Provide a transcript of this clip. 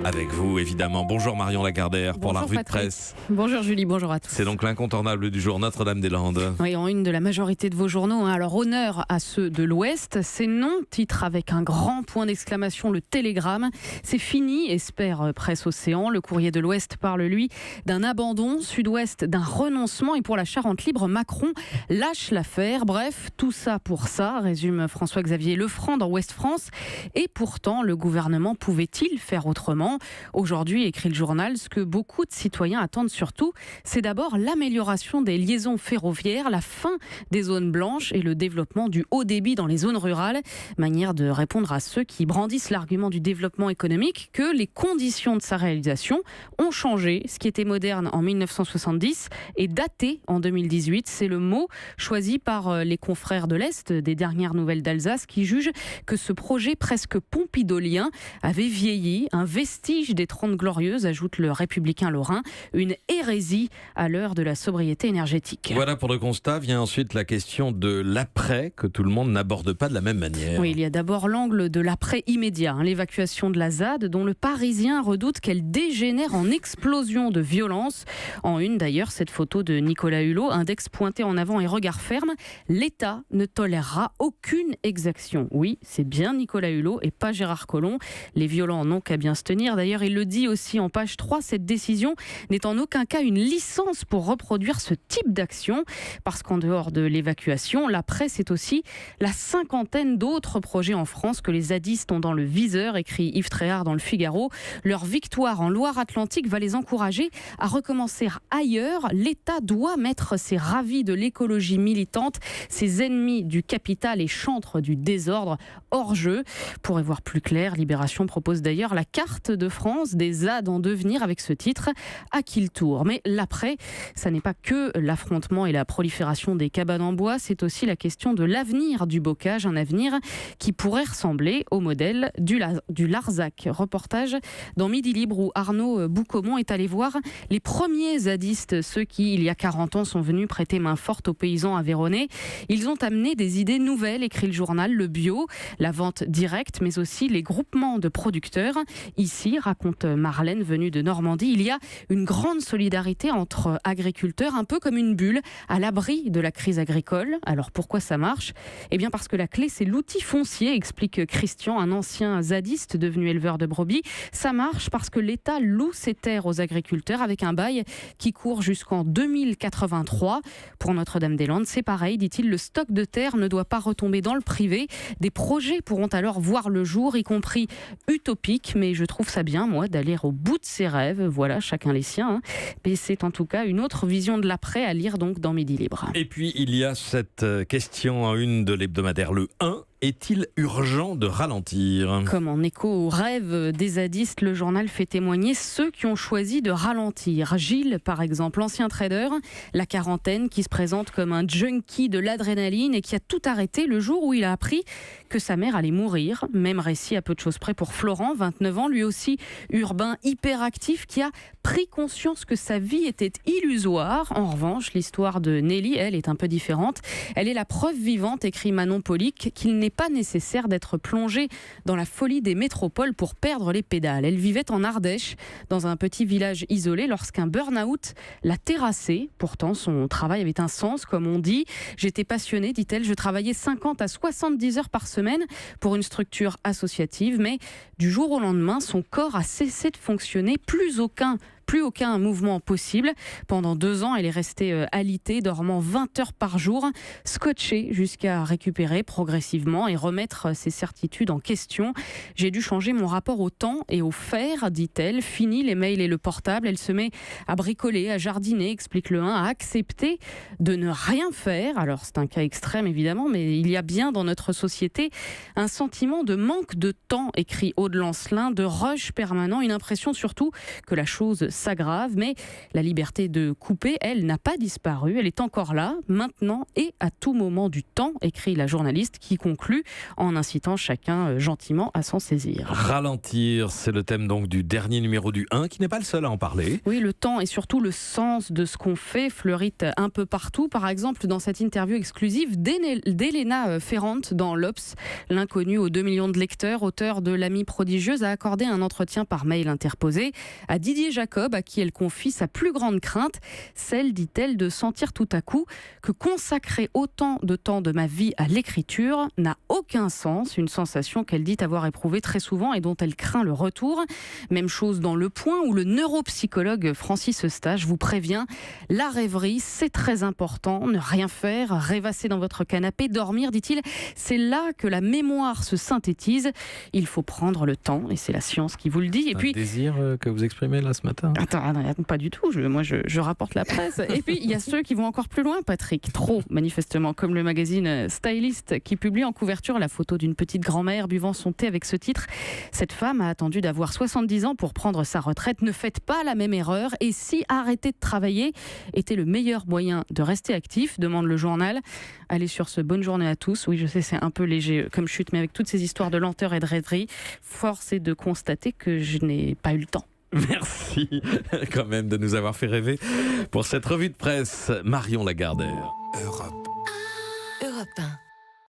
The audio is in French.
Avec vous, évidemment. Bonjour Marion Lagardère pour la Bonjour revue Patrick. de presse. Bonjour Julie, bonjour à tous. C'est donc l'incontournable du jour Notre-Dame-des-Landes. Oui, en une de la majorité de vos journaux. Alors, honneur à ceux de l'Ouest. C'est non, titre avec un grand point d'exclamation, le Télégramme. C'est fini, espère Presse Océan. Le Courrier de l'Ouest parle, lui, d'un abandon. Sud-Ouest, d'un renoncement. Et pour la Charente libre, Macron lâche l'affaire. Bref, tout ça pour ça, résume François-Xavier Lefranc dans Ouest France. Et pourtant, le gouvernement pouvait-il faire autrement ? Aujourd'hui, écrit le journal, ce que beaucoup de citoyens attendent surtout, c'est d'abord l'amélioration des liaisons ferroviaires, la fin des zones blanches et le développement du haut débit dans les zones rurales. Manière de répondre à ceux qui brandissent l'argument du développement économique que les conditions de sa réalisation ont changé. Ce qui était moderne en 1970 est daté en 2018. C'est le mot choisi par les confrères de l'Est des dernières nouvelles d'Alsace qui jugent que ce projet presque pompidolien avait vieilli, un vestige des 30 Glorieuses, ajoute le Républicain lorrain, une hérésie à l'heure de la sobriété énergétique. Voilà pour le constat. Vient ensuite la question de l'après que tout le monde n'aborde pas de la même manière. Oui, il y a d'abord l'angle de l'après immédiat, l'évacuation de la ZAD dont le Parisien redoute qu'elle dégénère en explosion de violence. En une d'ailleurs, cette photo de Nicolas Hulot, index pointé en avant et regard ferme. L'État ne tolérera aucune exaction. Oui, c'est bien Nicolas Hulot et pas Gérard Collomb. Les violents n'ont qu'à bien se tenir. D'ailleurs, il le dit aussi en page 3, cette décision n'est en aucun cas une licence pour reproduire ce type d'action, parce qu'en dehors de l'évacuation, la presse est aussi la cinquantaine d'autres projets en France que les zadistes ont dans le viseur, écrit Yves Tréhard dans le Figaro. Leur victoire en Loire-Atlantique va les encourager à recommencer ailleurs. L'État doit mettre ses ravis de l'écologie militante, ses ennemis du capital et chantres du désordre hors jeu. Pour y voir plus clair, Libération propose d'ailleurs la carte de France des ZAD en devenir avec ce titre, à qui le tour. Mais l'après, ça n'est pas que l'affrontement et la prolifération des cabanes en bois, c'est aussi la question de l'avenir du bocage, un avenir qui pourrait ressembler au modèle du Larzac. Reportage dans Midi Libre où Arnaud Boucaumont est allé voir les premiers zadistes, ceux qui, il y a 40 ans, sont venus prêter main forte aux paysans aveyronnais. Ils ont amené des idées nouvelles, écrit le journal, le bio, la vente directe, mais aussi les groupements de producteurs. Ici, raconte Marlène, venue de Normandie, il y a une grande solidarité entre agriculteurs, un peu comme une bulle, à l'abri de la crise agricole. Alors pourquoi ça marche ? Eh bien parce que la clé, c'est l'outil foncier, explique Christian, un ancien zadiste devenu éleveur de brebis. Ça marche parce que l'État loue ses terres aux agriculteurs avec un bail qui court jusqu'en 2083. Pour Notre-Dame-des-Landes, c'est pareil, dit-il, le stock de terre ne doit pas retomber dans le privé. Des projets pourront alors voir le jour, y compris utopiques, mais je trouve ça bien, moi, d'aller au bout de ses rêves. Voilà, chacun les siens. Mais c'est en tout cas une autre vision de l'après à lire donc dans Midi Libre. Et puis il y a cette question en une de l'hebdomadaire Le 1. Est-il urgent de ralentir ? Comme en écho aux rêves des zadistes, le journal fait témoigner ceux qui ont choisi de ralentir. Gilles, par exemple, ancien trader, la quarantaine, qui se présente comme un junkie de l'adrénaline et qui a tout arrêté le jour où il a appris que sa mère allait mourir. Même récit à peu de choses près pour Florent, 29 ans, lui aussi urbain hyperactif, qui a pris conscience que sa vie était illusoire. En revanche, l'histoire de Nelly, elle, est un peu différente. Elle est la preuve vivante, écrit Manon Polic, qu'il n'est pas nécessaire d'être plongé dans la folie des métropoles pour perdre les pédales. Elle vivait en Ardèche, dans un petit village isolé, lorsqu'un burn-out l'a terrassée. Pourtant, son travail avait un sens, comme on dit. J'étais passionnée, dit-elle. Je travaillais 50 à 70 heures par semaine pour une structure associative, mais du jour au lendemain, son corps a cessé de fonctionner. Plus aucun mouvement possible. Pendant 2 ans, elle est restée alitée, dormant 20 heures par jour, scotchée jusqu'à récupérer progressivement et remettre ses certitudes en question. J'ai dû changer mon rapport au temps et au faire, dit-elle. Fini les mails et le portable. Elle se met à bricoler, à jardiner, explique le 1, à accepter de ne rien faire. Alors c'est un cas extrême évidemment, mais il y a bien dans notre société un sentiment de manque de temps, écrit Aude Lancelin, de rush permanent, une impression surtout que la chose s'aggrave. Mais la liberté de couper, elle, n'a pas disparu. Elle est encore là, maintenant et à tout moment du temps, écrit la journaliste qui conclut en incitant chacun gentiment à s'en saisir. Ralentir, c'est le thème donc du dernier numéro du 1, qui n'est pas le seul à en parler. Oui, le temps et surtout le sens de ce qu'on fait fleurissent un peu partout. Par exemple, dans cette interview exclusive d'Elena Ferrante dans l'Obs, l'inconnu aux 2 millions de lecteurs, auteur de L'Amie prodigieuse, a accordé un entretien par mail interposé à Didier Jacob, à qui elle confie sa plus grande crainte, celle, dit-elle, de sentir tout à coup que consacrer autant de temps de ma vie à l'écriture n'a aucun sens, une sensation qu'elle dit avoir éprouvée très souvent et dont elle craint le retour. Même chose dans Le Point, où le neuropsychologue Francis Eustache vous prévient, la rêverie, c'est très important, ne rien faire, rêvasser dans votre canapé, dormir, dit-il, c'est là que la mémoire se synthétise. Il faut prendre le temps, et c'est la science qui vous le dit. Et puis, un désir que vous exprimez là ce matin? Attends, pas du tout, moi je rapporte la presse. Et puis il y a ceux qui vont encore plus loin, Patrick, trop manifestement, comme le magazine Stylist qui publie en couverture la photo d'une petite grand-mère buvant son thé avec ce titre: cette femme a attendu d'avoir 70 ans pour prendre sa retraite, ne faites pas la même erreur. Et si arrêter de travailler était le meilleur moyen de rester actif, demande le journal. Allez sur ce, bonne journée à tous. Oui, je sais, c'est un peu léger comme chute, mais avec toutes ces histoires de lenteur et de rêverie, force est de constater que je n'ai pas eu le temps. Merci quand même de nous avoir fait rêver pour cette revue de presse. Marion Lagardère. Europe 1.